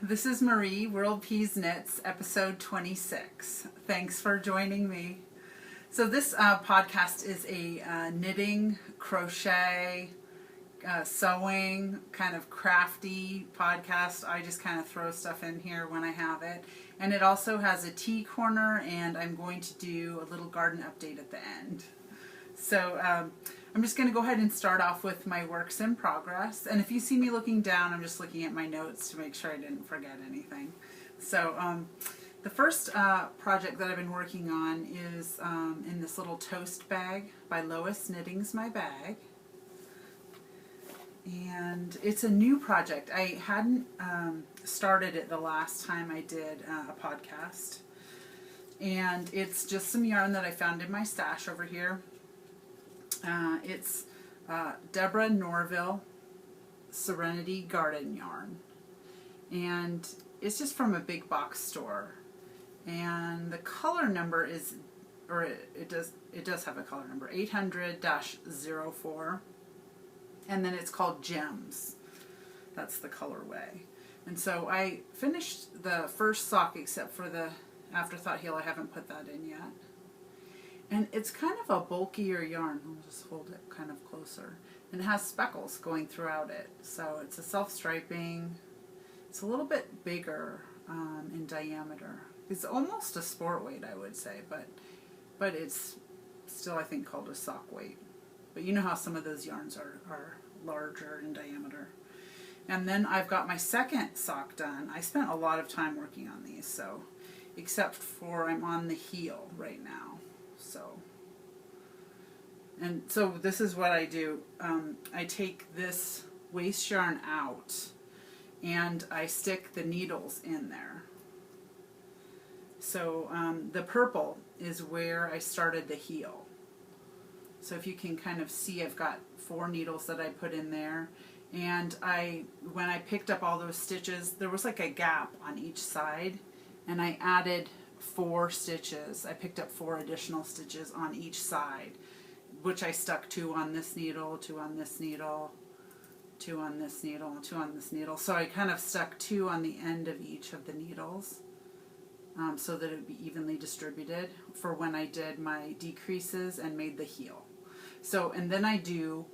This is Marie, Whirledpeas Knits, episode 26. Thanks for joining me. So this podcast is a knitting, crochet, sewing, kind of crafty podcast. I just kind of throw stuff in here when I have it. And it also has a tea corner, and I'm going to do a little garden update at the end. So I'm just going to go ahead and start off with my works in progress. And if you see me looking down, I'm just looking at my notes to make sure I didn't forget anything. So the first project that I've been working on is in this little toast bag by Lois Knitting's My Bag. And it's a new project. I hadn't started it the last time I did a podcast. And it's just some yarn that I found in my stash over here. It's Deborah Norville Serenity Garden Yarn, and it's just from a big box store, and the color number is, or it does have a color number, 800-04, and then it's called Gems. That's the colorway. And so I finished the first sock except for the afterthought heel. I haven't put that in yet. And it's kind of a bulkier yarn. I'll just hold it kind of closer. And it has speckles going throughout it. So it's a self-striping. It's a little bit bigger in diameter. It's almost a sport weight, I would say, but it's still, I think, called a sock weight. But you know how some of those yarns are larger in diameter. And then I've got my second sock done. I spent a lot of time working on these, so except for I'm on the heel right now. So this is what I do. I take this waste yarn out and I stick the needles in there. So the purple is where I started the heel. So if you can kind of see, I've got 4 needles that I put in there. And when I picked up all those stitches, there was like a gap on each side, and I added 4 stitches. I picked up 4 additional stitches on each side, which I stuck 2 on this needle, 2 on this needle, 2 on this needle, and 2 on this needle. So I kind of stuck 2 on the end of each of the needles so that it would be evenly distributed for when I did my decreases and made the heel. So, and then I do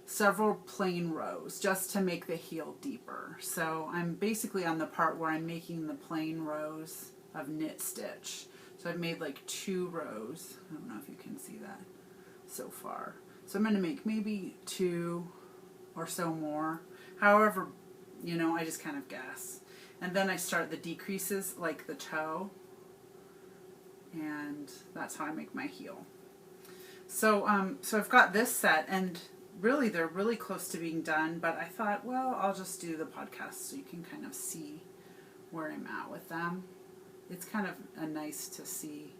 several plain rows just to make the heel deeper. So I'm basically on the part where I'm making the plain rows of knit stitch. So I've made like 2 rows. I don't know if you can see that so far. So I'm going to make maybe 2 or so more. However, you know, I just kind of guess. And then I start the decreases like the toe. And that's how I make my heel. So I've got this set, and really they're really close to being done, but I thought, well, I'll just do the podcast so you can kind of see where I'm at with them. It's kind of nice to see,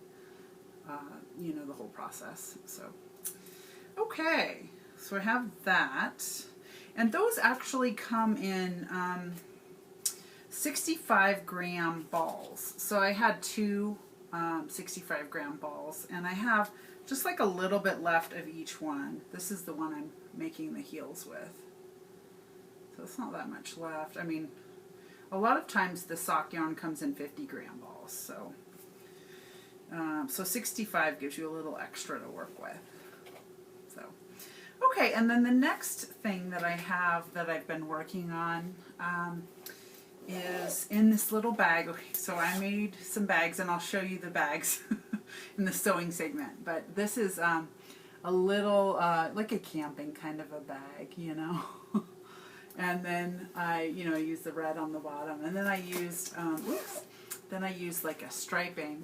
you know, the whole process. So, okay, so I have that, and those actually come in 65-gram balls. So I had 2 65-gram balls, and I have just like a little bit left of each one. This is the one I'm making the heels with. So it's not that much left. I mean, a lot of times the sock yarn comes in 50-gram balls, so 65 gives you a little extra to work with. So, okay, and then the next thing that I have that I've been working on is in this little bag. Okay, so I made some bags, and I'll show you the bags in the sewing segment. But this is a little, like a camping kind of a bag, you know. And then I, you know, used the red on the bottom, and then I used, like a striping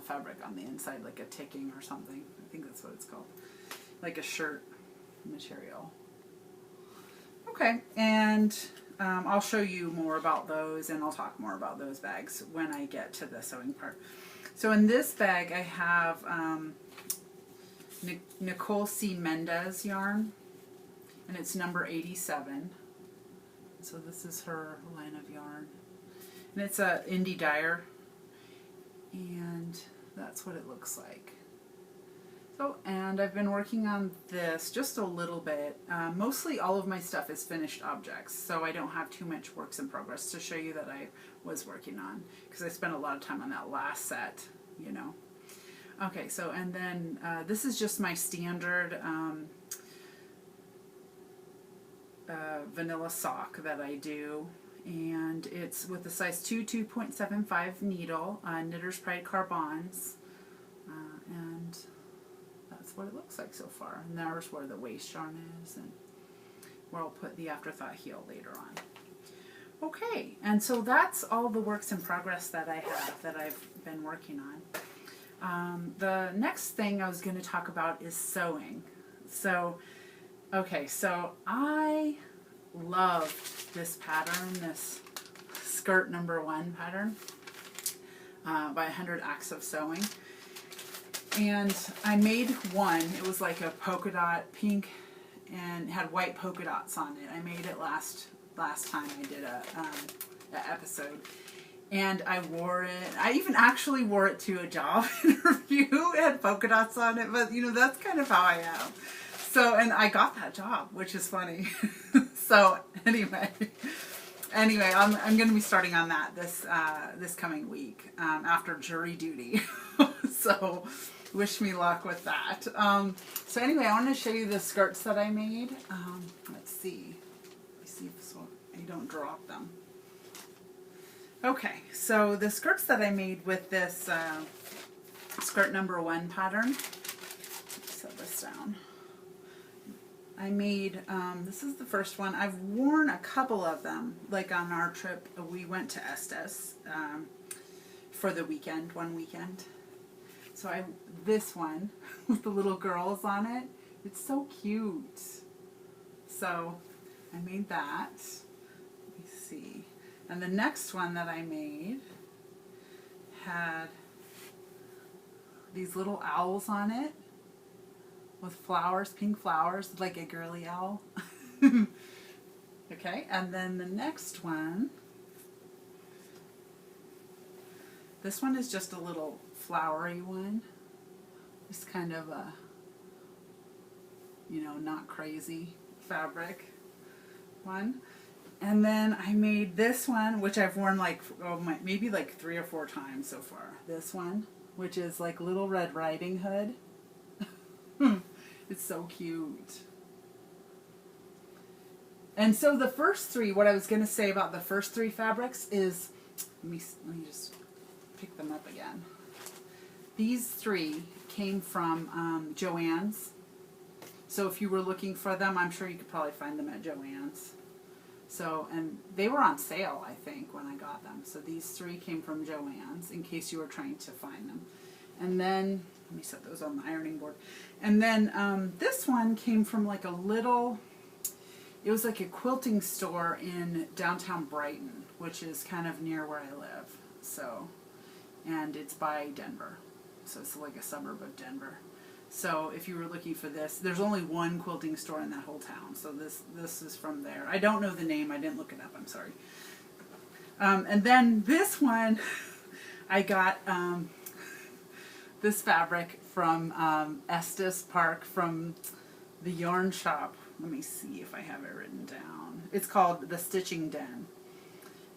fabric on the inside, like a ticking or something. I think that's what it's called, like a shirt material. Okay, and I'll show you more about those, and I'll talk more about those bags when I get to the sewing part. So in this bag I have Nicole C. Mendez yarn, and it's number 87. So this is her line of yarn, and it's a indie dyer, and that's what it looks like. So, and I've been working on this just a little bit. Mostly all of my stuff is finished objects, so I don't have too much works in progress to show you that I was working on, because I spent a lot of time on that last set, you know. Okay, so, and then this is just my standard vanilla sock that I do, and it's with the size 2 2.75 needle, Knitter's Pride Carbons, and that's what it looks like so far. And there's where the waist yarn is, and where I'll put the afterthought heel later on. Okay, and so that's all the works in progress that I have, that I've been working on. The next thing I was going to talk about is sewing. So, okay, so I loved this pattern, this skirt number 1 pattern by 100 Acts of Sewing. And I made one. It was like a polka dot pink and had white polka dots on it. I made it last time I did a episode, and I wore it. I even actually wore it to a job interview. It had polka dots on it, but you know, that's kind of how I am. So, and I got that job, which is funny. So anyway, I'm going to be starting on that this coming week after jury duty. So wish me luck with that. So anyway, I want to show you the skirts that I made. Let's see if I don't drop them. Okay, so the skirts that I made with this skirt number 1 pattern. Set this down. I made, this is the first one. I've worn a couple of them, like on our trip. We went to Estes for the weekend, one weekend. So this one with the little girls on it, it's so cute. So I made that. Let me see. And the next one that I made had these little owls on it with flowers, pink flowers, like a girly owl. Okay, and then the next one, this one is just a little flowery one. Just kind of a, you know, not crazy fabric one. And then I made this one, which I've worn like, maybe like 3 or 4 times so far. This one, which is like Little Red Riding Hood. It's so cute. And so the first 3, what I was going to say about the first 3 fabrics is, let me just pick them up again. These 3 came from Joann's. So if you were looking for them, I'm sure you could probably find them at Joann's. So, and they were on sale, I think, when I got them. So these 3 came from Joann's, in case you were trying to find them. And then, let me set those on the ironing board. And then this one came from like a little, it was like a quilting store in downtown Brighton, which is kind of near where I live. So, and it's by Denver. So it's like a suburb of Denver. So if you were looking for this, there's only one quilting store in that whole town. So this is from there. I don't know the name. I didn't look it up. I'm sorry. And then this one, I got this fabric from Estes Park from the yarn shop. Let me see if I have it written down. It's called The Stitching Den,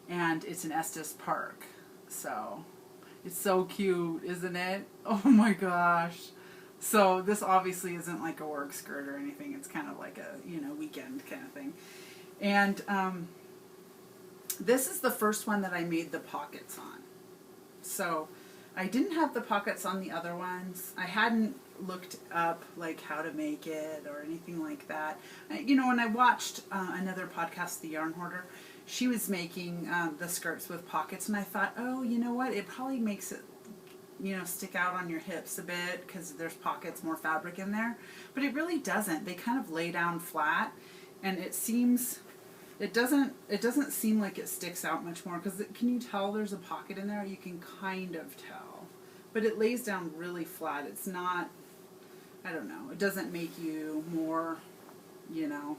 and it's in Estes Park. So it's so cute, isn't it? Oh my gosh. So this obviously isn't like a work skirt or anything. It's kind of like a, you know, weekend kind of thing. And this is the first one that I made the pockets on. So I didn't have the pockets on the other ones. I hadn't looked up like how to make it or anything like that. You know, when I watched another podcast, The Yarn Hoarder, she was making the skirts with pockets, and I thought, oh, you know what? It probably makes it, you know, stick out on your hips a bit because there's pockets, more fabric in there. But it really doesn't. They kind of lay down flat. and it doesn't seem like it sticks out much more, because can you tell there's a pocket in there? You can kind of tell, but it lays down really flat. It's not, I don't know, it doesn't make you more, you know,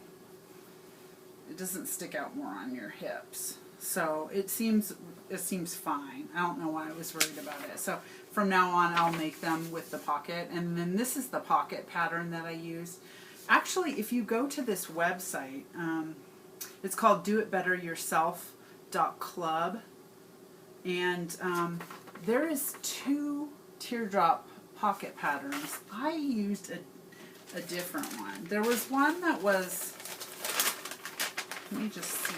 it doesn't stick out more on your hips. So it seems fine. I don't know why I was worried about it. So from now on, I'll make them with the pocket. And then this is the pocket pattern that I use. Actually, if you go to this website, it's called doitbetteryourself.club, and there is 2 teardrop pocket patterns. I used a different one. There was one that was, let me just see.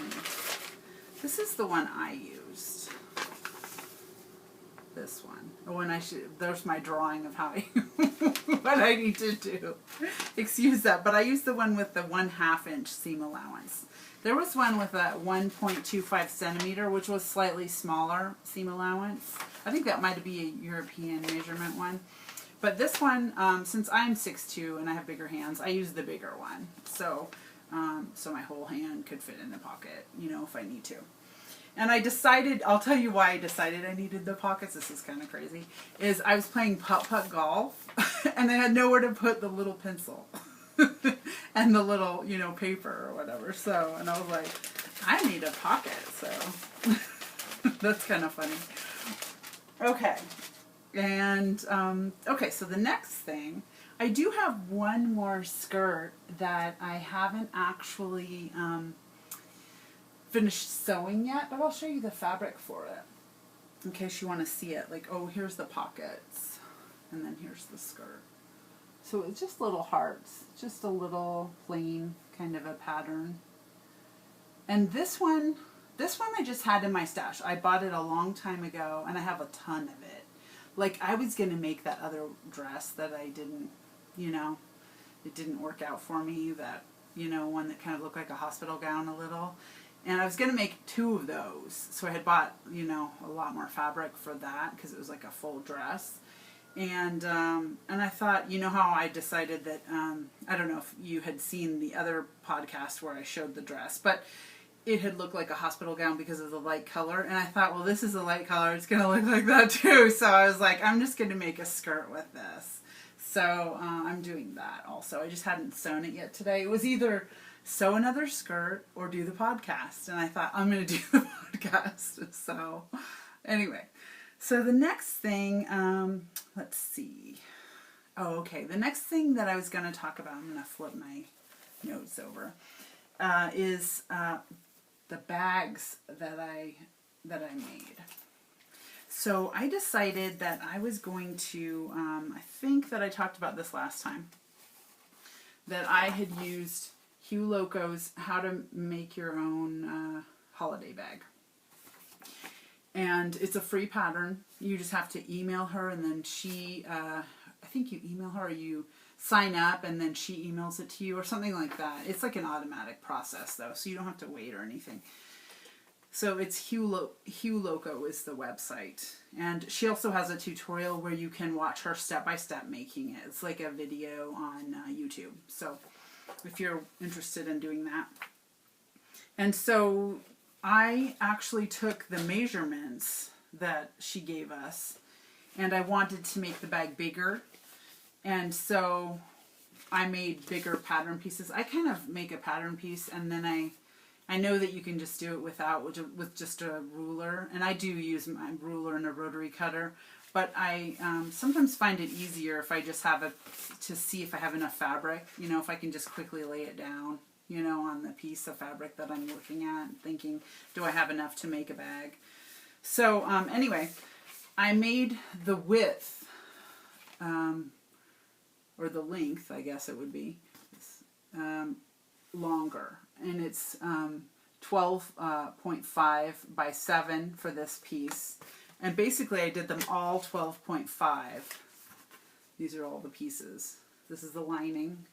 This is the one I used. This one. There's my drawing of how what I need to do. Excuse that, but I used the one with the 1/2 inch seam allowance. There was one with a 1.25 centimeter, which was slightly smaller seam allowance. I think that might be a European measurement one. But this one, since I'm 6'2" and I have bigger hands, I use the bigger one. So my whole hand could fit in the pocket, you know, if I need to. And I decided, I'll tell you why I decided I needed the pockets. This is kind of crazy. Is I was playing putt-putt golf, and I had nowhere to put the little pencil and the little, you know, paper or whatever. So, and I was like, I need a pocket. So that's kind of funny. Okay. And, okay, so the next thing, I do have one more skirt that I haven't actually finished sewing yet, but I'll show you the fabric for it in case you want to see it. Like, oh, here's the pockets, and then here's the skirt. So it's just little hearts, just a little plain kind of a pattern. And this one I just had in my stash. I bought it a long time ago, and I have a ton of it. Like, I was going to make that other dress that I didn't, you know, it didn't work out for me, that, you know, one that kind of looked like a hospital gown a little. And I was going to make 2 of those. So I had bought, you know, a lot more fabric for that because it was like a full dress. And I thought, you know how I decided that, I don't know if you had seen the other podcast where I showed the dress, but it had looked like a hospital gown because of the light color. And I thought, well, this is a light color. It's going to look like that too. So I was like, I'm just going to make a skirt with this. So I'm doing that also. I just hadn't sewn it yet today. It was either sew another skirt or do the podcast. And I thought, I'm going to do the podcast. So anyway, so the next thing, let's see. Oh, okay. The next thing that I was going to talk about, I'm going to flip my notes over, is the bags that I made. So I decided that I was going to, I think that I talked about this last time, that I had used Hugh Loco's How to Make Your Own Holiday Bag. And it's a free pattern. You just have to email her, and then she, I think you email her, or you sign up, and then she emails it to you, or something like that. It's like an automatic process, though, so you don't have to wait or anything. So it's Hugh Loco is the website. And she also has a tutorial where you can watch her step-by-step making it. It's like a video on YouTube. So if you're interested in doing that. And so I actually took the measurements that she gave us, and I wanted to make the bag bigger. And so I made bigger pattern pieces. I kind of make a pattern piece, and then I know that you can just do it with just a ruler, and I do use my ruler and a rotary cutter, but I sometimes find it easier if I just have to see if I have enough fabric, you know, if I can just quickly lay it down, you know, on the piece of fabric that I'm looking at, thinking, do I have enough to make a bag? So anyway, I made the width, or the length, I guess it would be, longer. And it's 12.5 by 7 for this piece. And basically I did them all 12.5. These are all the pieces. This is the lining,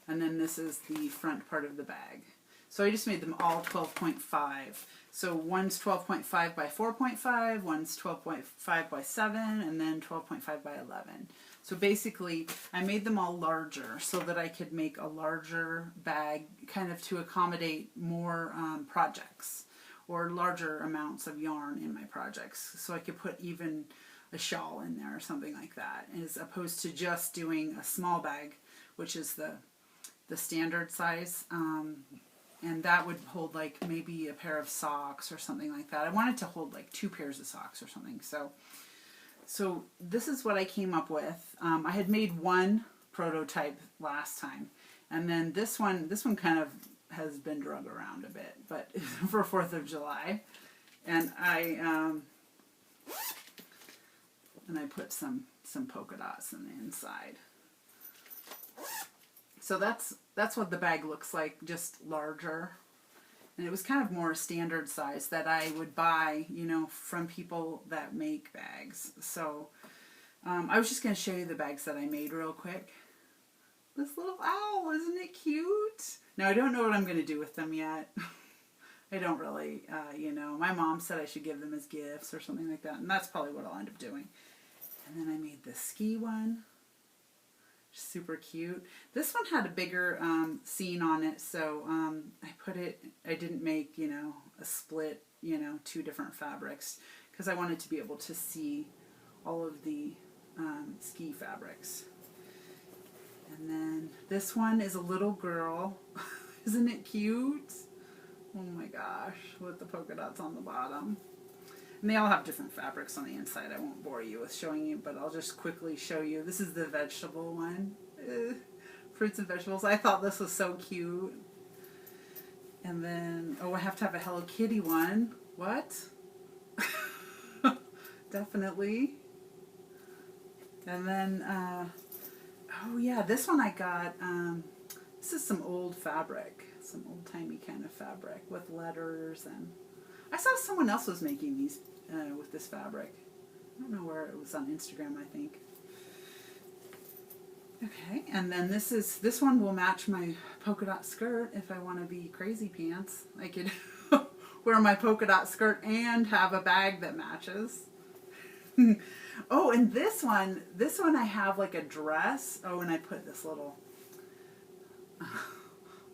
and then this is the front part of the bag. So I just made them all 12.5. So one's 12.5 by 4.5, one's 12.5 by 7, and then 12.5 by 11. So basically, I made them all larger so that I could make a larger bag kind of to accommodate more projects or larger amounts of yarn in my projects. So I could put even a shawl in there or something like that, as opposed to just doing a small bag, which is the standard size. And that would hold like maybe a pair of socks or something like that. I wanted to hold like 2 pairs of socks or something. So this is what I came up with. I had made one prototype last time, and then this one kind of has been drug around a bit, but for 4th of July, and I put some polka dots in the inside. So that's what the bag looks like, just larger. And it was kind of more standard size that I would buy, you know, from people that make bags. So I was just going to show you the bags that I made real quick. This little owl, isn't it cute? Now, I don't know what I'm going to do with them yet. I don't really, you know. My mom said I should give them as gifts or something like that. And that's probably what I'll end up doing. And then I made the ski one. Super cute. This one had a bigger scene on it, so I didn't make, you know, a split, you know, 2 different fabrics, because I wanted to be able to see all of the ski fabrics. And then this one is a little girl. Isn't it cute? Oh my gosh, with the polka dots on the bottom. And they all have different fabrics on the inside. I won't bore you with showing you, but I'll just quickly show you. This is the vegetable one. Fruits and vegetables. I thought this was so cute. And then, oh, I have to have a Hello Kitty one. What? Definitely. And then, oh yeah, this one I got, this is some old fabric. Some old-timey kind of fabric with letters, and I saw someone else was making these with this fabric. I don't know where it was, on Instagram, I think. Okay, and then this one will match my polka dot skirt if I want to be crazy pants. I could wear my polka dot skirt and have a bag that matches. Oh, and this one I have like a dress. Oh, and I put this little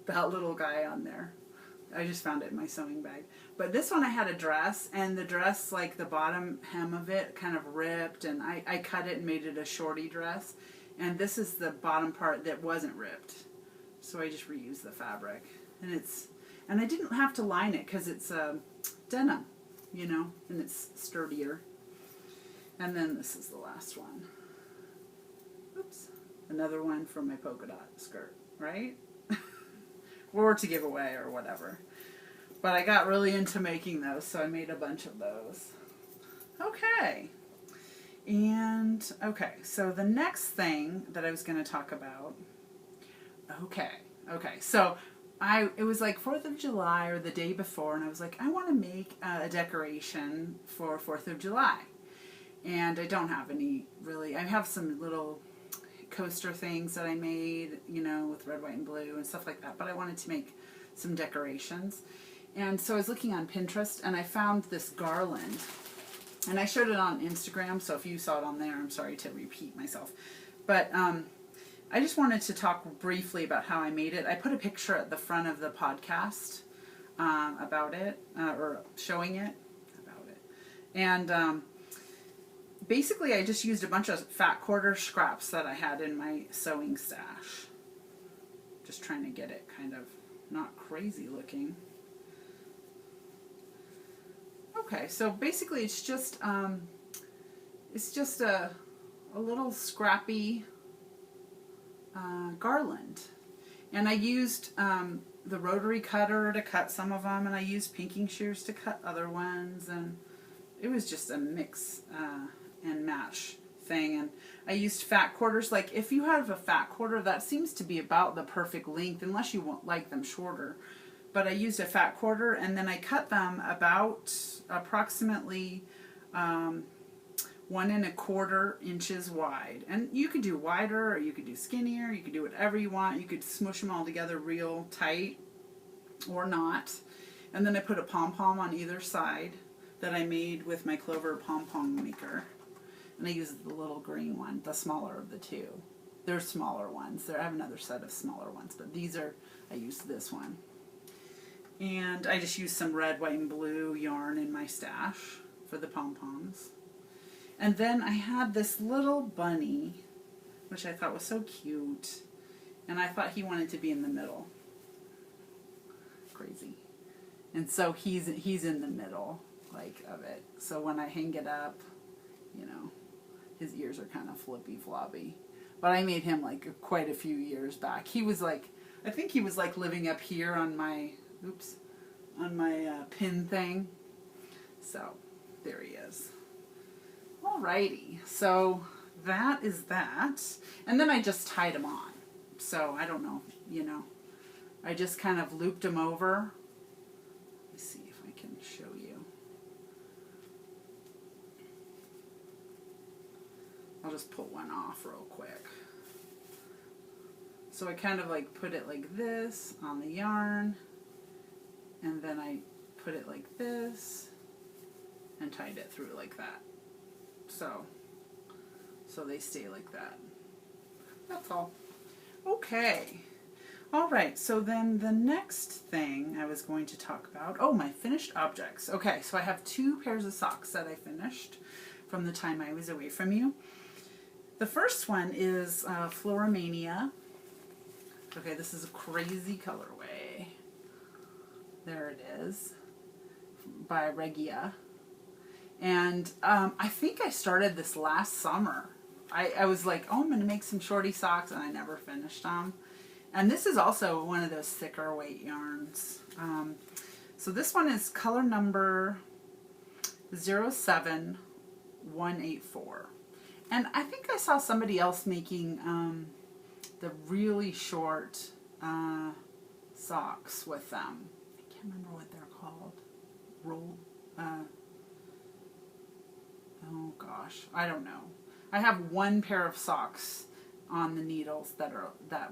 that little guy on there. I just found it in my sewing bag. But this one I had a dress, and the dress, like the bottom hem of it kind of ripped, and I cut it and made it a shorty dress. And this is the bottom part that wasn't ripped. So I just reused the fabric. And I didn't have to line it because it's denim, you know, and it's sturdier. And then this is the last one. Oops. Another one from my polka dot skirt, right? Or to give away or whatever. But I got really into making those, so I made a bunch of those. Okay. And, okay, so the next thing that I was going to talk about, okay, so it was like 4th of July or the day before, and I was like, I want to make a decoration for 4th of July. And I don't have any, really. I have some little coaster things that I made, you know, with red, white, and blue and stuff like that, but I wanted to make some decorations. And so I was looking on Pinterest, and I found this garland. And I showed it on Instagram, so if you saw it on there, I'm sorry to repeat myself. But I just wanted to talk briefly about how I made it. I put a picture at the front of the podcast about it, or showing it about it. And basically, I just used a bunch of fat quarter scraps that I had in my sewing stash. Just trying to get it kind of not crazy looking. Okay, so basically it's just a little scrappy garland. And I used the rotary cutter to cut some of them, and I used pinking shears to cut other ones, and it was just a mix and match thing. And I used fat quarters. Like, if you have a fat quarter, that seems to be about the perfect length, unless you won't like them shorter. But I used a fat quarter, and then I cut them about approximately 1 1/4 inches wide. And you could do wider, or you could do skinnier, you could do whatever you want. You could smush them all together real tight or not. And then I put a pom-pom on either side that I made with my Clover pom-pom maker. And I used the little green one, the smaller of the two. They're smaller ones. I have another set of smaller ones, but I used this one. And I just used some red, white, and blue yarn in my stash for the pom-poms. And then I had this little bunny, which I thought was so cute. And I thought he wanted to be in the middle. Crazy. And so he's in the middle, like, of it. So when I hang it up, you know, his ears are kind of flippy-floppy. But I made him, like, quite a few years back. He was, like, I think he was, like, living up here on my... Oops, on my pin thing. So, there he is. Alrighty, so that is that. And then I just tied him on. So, I don't know, you know. I just kind of looped him over. Let me see if I can show you. I'll just pull one off real quick. So I kind of like put it like this on the yarn. And then I put it like this and tied it through like that. So they stay like that. That's all. Okay. All right, so then the next thing I was going to talk about, oh, my finished objects. Okay, so I have 2 pairs of socks that I finished from the time I was away from you. The first one is Floramania. Okay, this is a crazy colorway. There it is, by Regia. And I think I started this last summer. I was like, oh, I'm going to make some shorty socks, and I never finished them. And this is also one of those thicker weight yarns. So this one is color number 07184. And I think I saw somebody else making the really short socks with them. I can't remember what they're called. Oh gosh, I don't know. I have 1 pair of socks on the needles that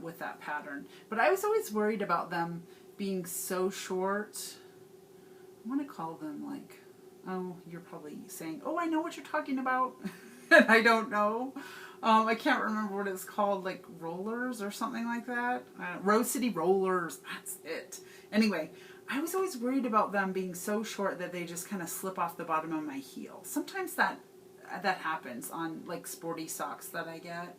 with that pattern, but I was always worried about them being so short. I want to call them like, oh, you're probably saying, oh, I know what you're talking about. And I don't know. I can't remember what it's called, like rollers or something like that. Rose City Rollers, that's it. Anyway, I was always worried about them being so short that they just kind of slip off the bottom of my heel. Sometimes that happens on like sporty socks that I get.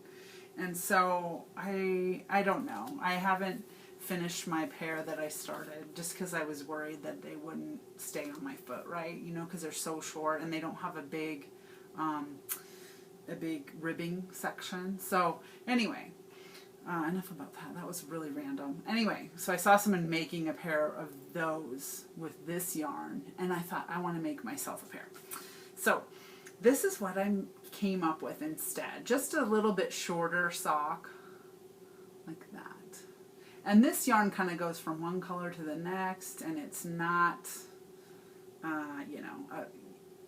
And so I don't know. I haven't finished my pair that I started just because I was worried that they wouldn't stay on my foot, right? You know, because they're so short and they don't have a big ribbing section. So anyway, enough about that. That was really random. Anyway, so I saw someone making a pair of those with this yarn, and I thought I want to make myself a pair. So this is what I came up with instead. Just a little bit shorter sock, like that. And this yarn kind of goes from one color to the next, and it's not, you know,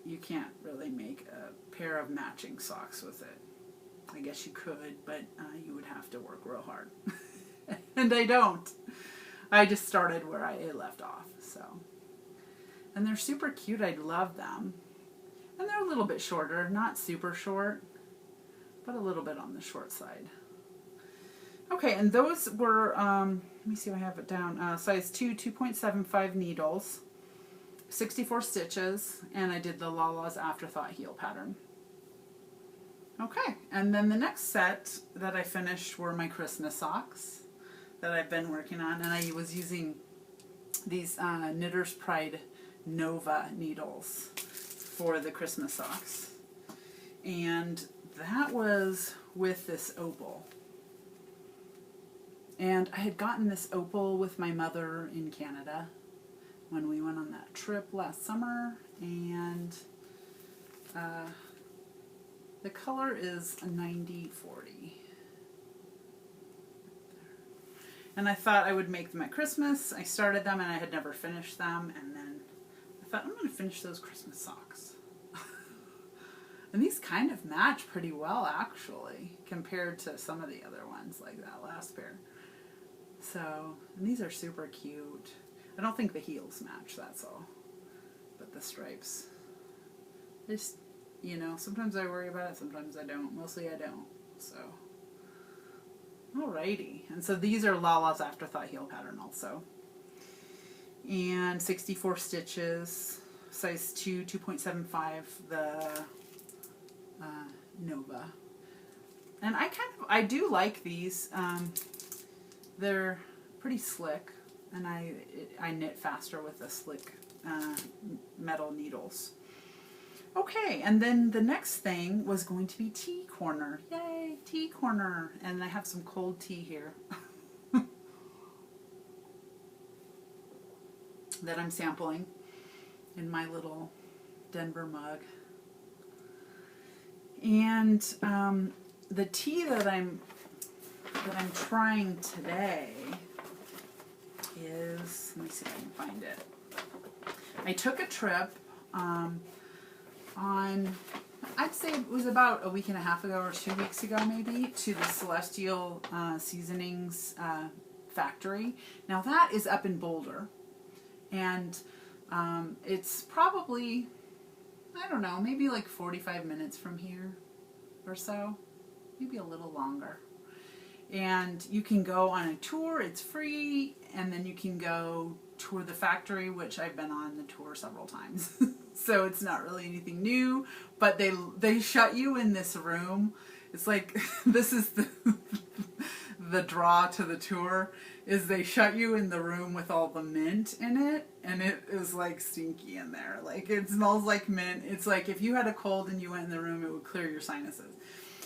you can't really make a pair of matching socks with it. I guess you could, but you would have to work real hard. And I don't. I just started where I left off, so. And they're super cute. I love them. And they're a little bit shorter, not super short, but a little bit on the short side. Okay, and those were, let me see if I have it down, size 2, 2.75 needles, 64 stitches, and I did the Lala's Afterthought heel pattern. Okay, and then the next set that I finished were my Christmas socks that I've been working on, and I was using these Knitter's Pride Nova needles for the Christmas socks. And that was with this opal. And I had gotten this opal with my mother in Canada when we went on that trip last summer, and the color is a 9040. And I thought I would make them at Christmas. I started them and I had never finished them, and then I thought I'm going to finish those Christmas socks. And these kind of match pretty well, actually, compared to some of the other ones, like that last pair. So, and these are super cute. I don't think the heels match, that's all. But the stripes, You know, sometimes I worry about it, sometimes I don't. Mostly I don't. So, alrighty. And so these are Lala's Afterthought heel pattern also. And 64 stitches, size 2, 2.75, the Nova. And I do like these. They're pretty slick, and I knit faster with the slick metal needles. Okay, and then the next thing was going to be tea corner. Yay, tea corner. And I have some cold tea here that I'm sampling in my little Denver mug. And the tea that I'm trying today is, let me see if I can find it. I took a trip on, I'd say it was about a week and a half ago or 2 weeks ago maybe, to the Celestial Seasonings factory. Now that is up in Boulder, and it's probably, I don't know, maybe like 45 minutes from here or so, maybe a little longer. And you can go on a tour, it's free, and then you can go tour the factory, which I've been on the tour several times. So it's not really anything new, but they shut you in this room. It's like, this is the draw to the tour, is they shut you in the room with all the mint in it, and it is like stinky in there. Like, it smells like mint. It's like if you had a cold and you went in the room, it would clear your sinuses.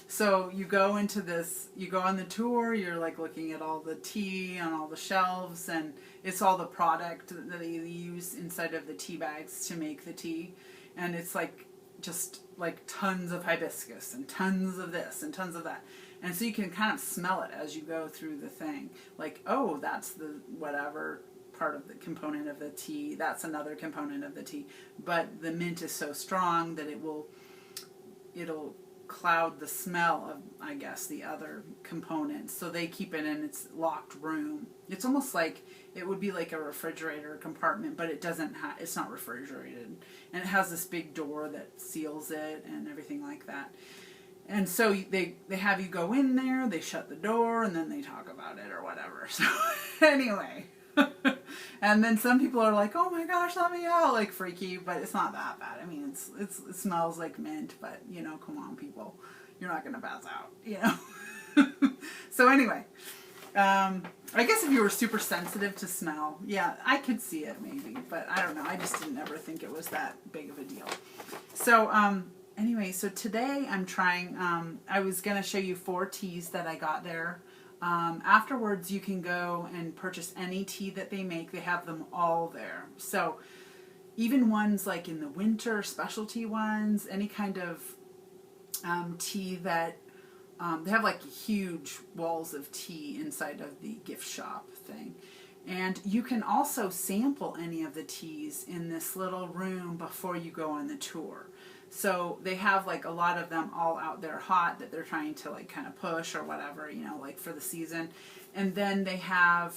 So you go into this, you go on the tour, you're like looking at all the tea on all the shelves, and it's all the product that they use inside of the tea bags to make the tea. And it's like just like tons of hibiscus and tons of this and tons of that. And so you can kind of smell it as you go through the thing. Like, oh, that's the whatever part of the component of the tea. That's another component of the tea. But the mint is so strong that it'll cloud the smell of, I guess, the other components. So they keep it in its locked room. It's almost like it would be like a refrigerator compartment, but it doesn't it's not refrigerated. And it has this big door that seals it and everything like that. And so they have you go in there, they shut the door, and then they talk about it or whatever. So anyway. And then some people are like, oh my gosh, let me out, like freaky, but it's not that bad. I mean, it smells like mint, but you know, come on people, you're not going to pass out, you know. So anyway, I guess if you were super sensitive to smell, yeah, I could see it maybe, but I don't know. I just didn't ever think it was that big of a deal. So anyway, so today I'm trying, I was going to show you 4 teas that I got there. Afterwards, you can go and purchase any tea that they make. They have them all there. So even ones like in the winter, specialty ones, any kind of tea that they have like huge walls of tea inside of the gift shop thing. And you can also sample any of the teas in this little room before you go on the tour. So they have like a lot of them all out there hot that they're trying to like kind of push or whatever, you know, like for the season. And then they have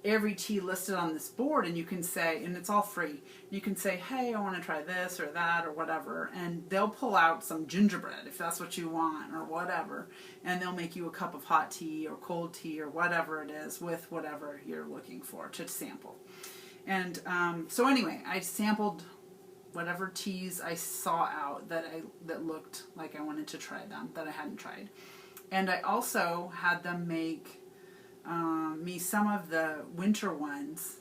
every tea listed on this board, and you can say, and it's all free, you can say, hey, I want to try this or that or whatever, and they'll pull out some gingerbread if that's what you want or whatever, and they'll make you a cup of hot tea or cold tea or whatever it is with whatever you're looking for to sample. And so anyway, I sampled whatever teas I saw out that looked like I wanted to try them, that I hadn't tried. And I also had them make me some of the winter ones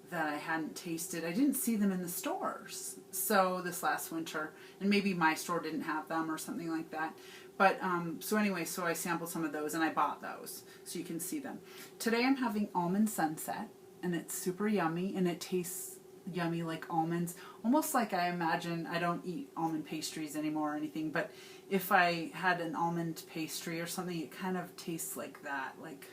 that I hadn't tasted. I didn't see them in the stores, so this last winter, and maybe my store didn't have them or something like that. But so anyway, so I sampled some of those and I bought those so you can see them. Today I'm having Almond Sunset, and it's super yummy, and it tastes yummy like almonds, almost like I imagine. I don't eat almond pastries anymore or anything, but if I had an almond pastry or something, it kind of tastes like that, like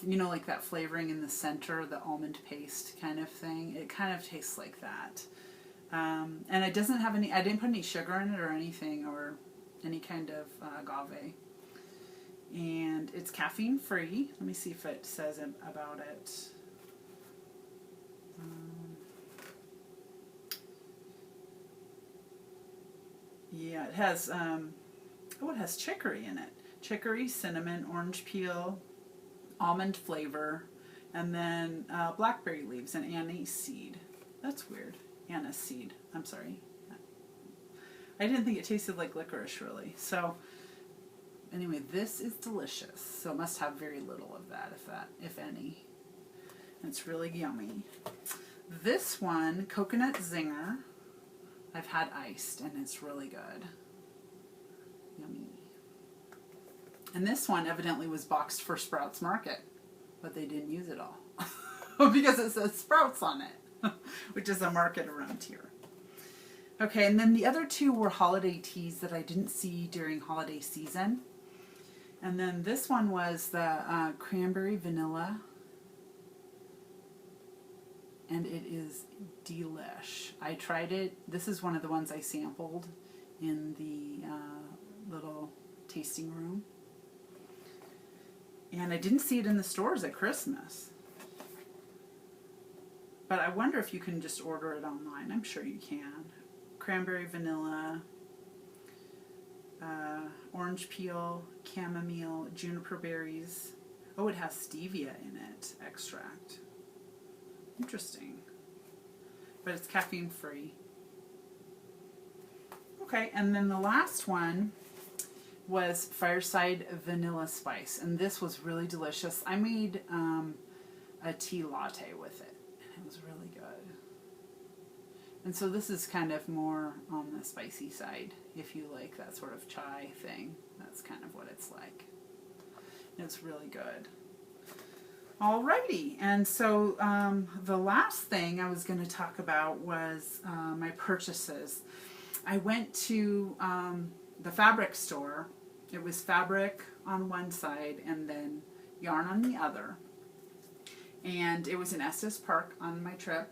you know, like that flavoring in the center, the almond paste kind of thing. It kind of tastes like that. And it doesn't have any, I didn't put any sugar in it or anything, or any kind of agave. And it's caffeine free. Let me see if it says about it. Yeah, it has, oh, it has chicory in it. Chicory, cinnamon, orange peel, almond flavor, and then blackberry leaves and anise seed. That's weird. Anise seed. I'm sorry. I didn't think it tasted like licorice, really. So, anyway, this is delicious. So it must have very little of that, if any. And it's really yummy. This one, Coconut Zinger, I've had iced, and it's really good. Yummy. And this one evidently was boxed for Sprouts Market, but they didn't use it all. Because it says Sprouts on it, which is a market around here. Okay, and then the other two were holiday teas that I didn't see during holiday season. And then this one was the cranberry vanilla. And it is delish. I tried it. This is one of the ones I sampled in the little tasting room. And I didn't see it in the stores at Christmas. But I wonder if you can just order it online. I'm sure you can. Cranberry vanilla, orange peel, chamomile, juniper berries. Oh, it has stevia in it, extract. Interesting. But it's caffeine free. Okay, and then the last one was Fireside Vanilla Spice. And this was really delicious. I made a tea latte with it. And it was really good. And so this is kind of more on the spicy side. If you like that sort of chai thing, that's kind of what it's like. It's really good. Alrighty, and so the last thing I was going to talk about was my purchases. I went to the fabric store. It was fabric on one side and then yarn on the other. And it was in Estes Park on my trip.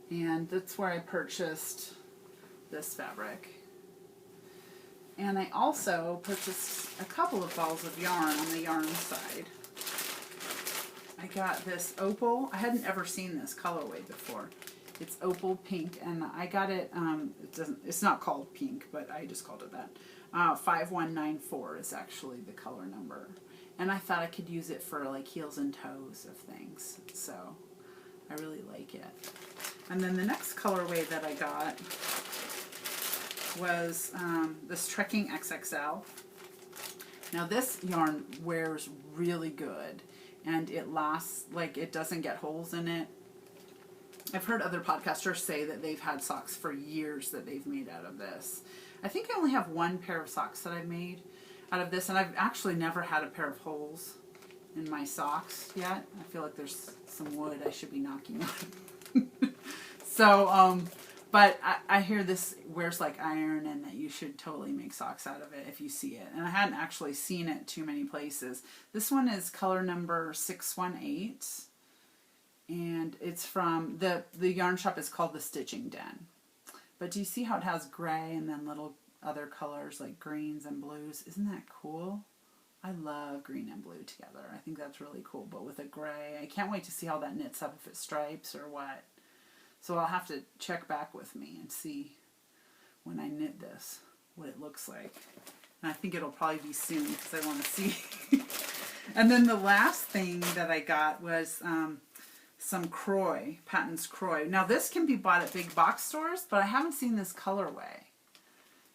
And that's where I purchased this fabric. And I also purchased a couple of balls of yarn on the yarn side. I got this opal. I hadn't ever seen this colorway before. It's opal pink, and I got it. It's not called pink, but I just called it that. 5194 is actually the color number, and I thought I could use it for like heels and toes of things. So I really like it. And then the next colorway that I got was this Trekking XXL. Now this yarn wears really good. And it lasts, like, it doesn't get holes in it. I've heard other podcasters say that they've had socks for years that they've made out of this. I think I only have one pair of socks that I've made out of this, and I've actually never had a pair of holes in my socks yet. I feel like there's some wood I should be knocking on. So, but I hear this wears like iron and that you should totally make socks out of it if you see it. And I hadn't actually seen it too many places. This one is color number 618. And it's from, the yarn shop is called the Stitching Den. But do you see how it has gray and then little other colors like greens and blues? Isn't that cool? I love green and blue together. I think that's really cool. But with a gray, I can't wait to see how that knits up, if it stripes or what. So I'll have to check back with me and see when I knit this what it looks like. And I think it'll probably be soon because I want to see. And then the last thing that I got was some Croy, Patton's Croy. Now this can be bought at big box stores, but I haven't seen this colorway.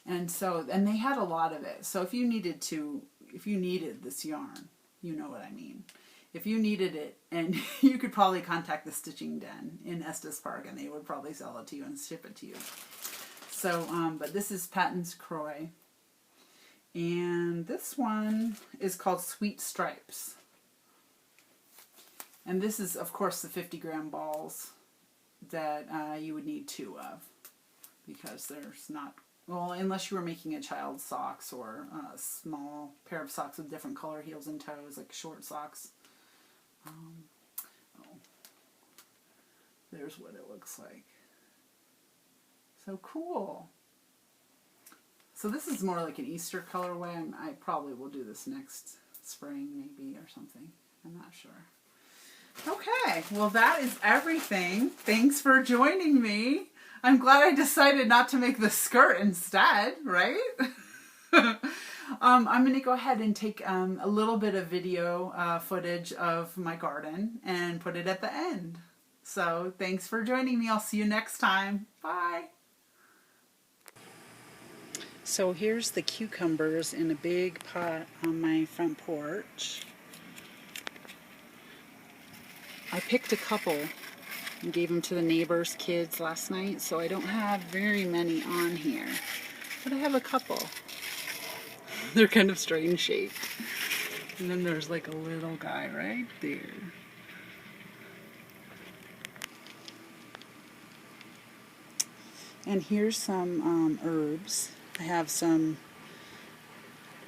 And they had a lot of it. So if you needed this yarn, you know what I mean. If you needed it, and you could probably contact the Stitching Den in Estes Park, and they would probably sell it to you and ship it to you. So, but this is Patton's Croy. And this one is called Sweet Stripes. And this is, of course, the 50-gram balls that you would need 2 of. Because there's not, well, unless you were making a child's socks or a small pair of socks with different color heels and toes, like short socks. There's what it looks like. So cool. So this is more like an Easter colorway. I probably will do this next spring maybe or something. I'm not sure. Okay, well that is everything. Thanks for joining me. I'm glad I decided not to make the skirt instead, right? I'm going to go ahead and take a little bit of video footage of my garden and put it at the end. So thanks for joining me. I'll see you next time. Bye. So here's the cucumbers in a big pot on my front porch. I picked a couple and gave them to the neighbors' kids last night, so I don't have very many on here, but I have a couple. They're kind of strange shaped. And then there's like a little guy right there. And here's some herbs. I have some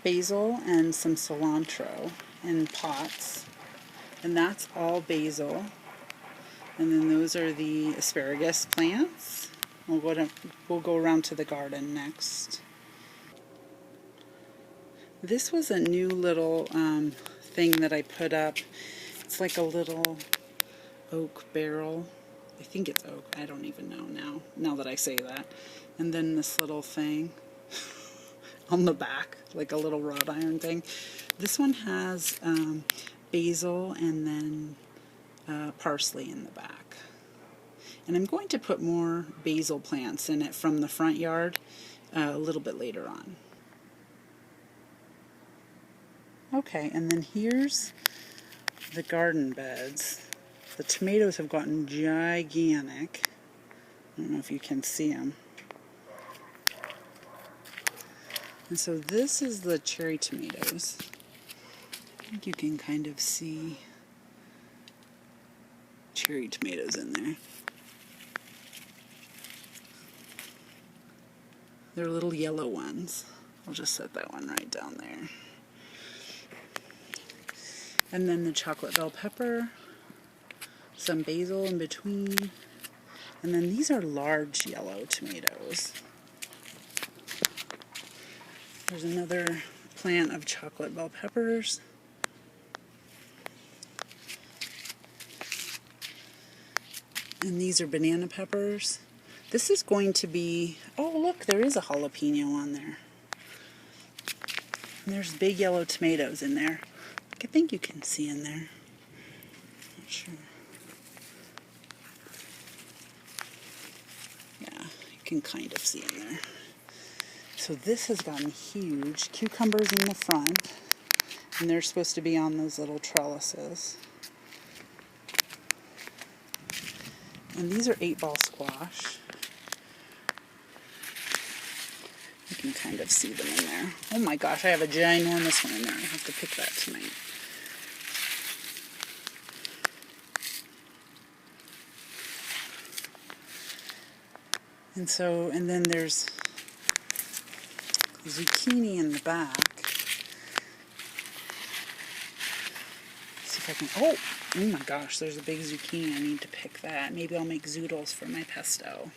basil and some cilantro in pots. And that's all basil. And then those are the asparagus plants. We'll go around to the garden next. This was a new little thing that I put up. It's like a little oak barrel. I think it's oak. I don't even know now that I say that. And then this little thing on the back, like a little wrought iron thing. This one has basil and then parsley in the back. And I'm going to put more basil plants in it from the front yard a little bit later on. Okay, and then here's the garden beds. The tomatoes have gotten gigantic. I don't know if you can see them. And so this is the cherry tomatoes. I think you can kind of see cherry tomatoes in there. They're little yellow ones. I'll just set that one right down there. And then the chocolate bell pepper, some basil in between, and then these are large yellow tomatoes. There's another plant of chocolate bell peppers. And these are banana peppers. This is going to be, oh look, there is a jalapeno on there. And there's big yellow tomatoes in there. I think you can see in there. Not sure. Yeah, you can kind of see in there. So this has gotten huge. Cucumbers in the front, and they're supposed to be on those little trellises. And these are 8-ball squash. You can kind of see them in there. Oh my gosh, I have a ginormous one in there. I have to pick that tonight. And then there's zucchini in the back. See if I can, oh my gosh, there's a big zucchini. I need to pick that. Maybe I'll make zoodles for my pesto.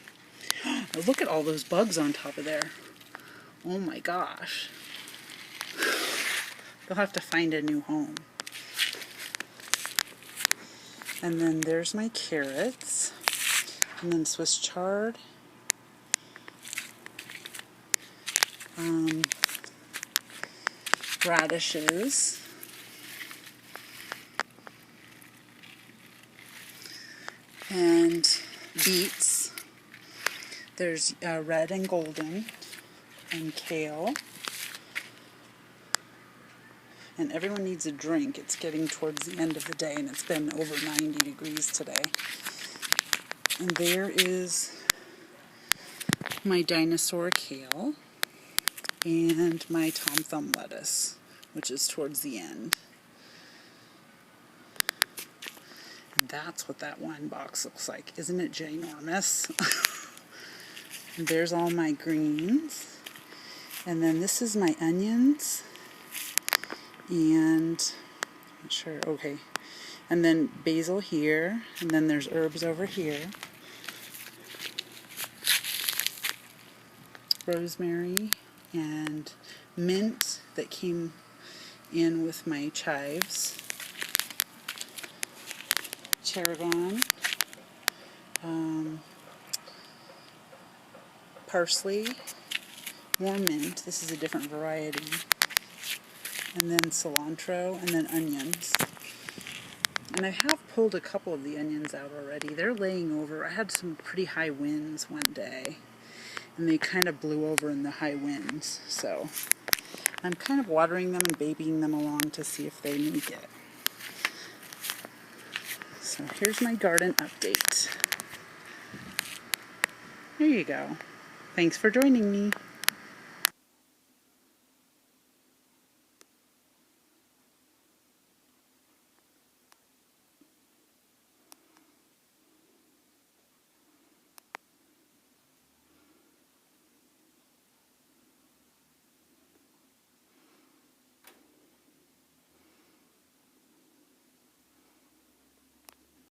Oh, look at all those bugs on top of there. Oh my gosh. They'll have to find a new home. And then there's my carrots. And then Swiss chard. Radishes. And beets. There's red and golden. And kale. And everyone needs a drink. It's getting towards the end of the day, and it's been over 90 degrees today. And there is my dinosaur kale and my Tom Thumb lettuce, which is towards the end. And that's what that one box looks like. Isn't it ginormous? And there's all my greens. And then this is my onions. And, I'm not sure, okay. And then basil here. And then there's herbs over here. Rosemary and mint that came in with my chives. Tarragon. parsley, more mint, this is a different variety, and then cilantro, and then onions. And I have pulled a couple of the onions out already. They're laying over. I had some pretty high winds one day, and they kind of blew over in the high winds. So I'm kind of watering them and babying them along to see if they make it. So here's my garden update. There you go. Thanks for joining me.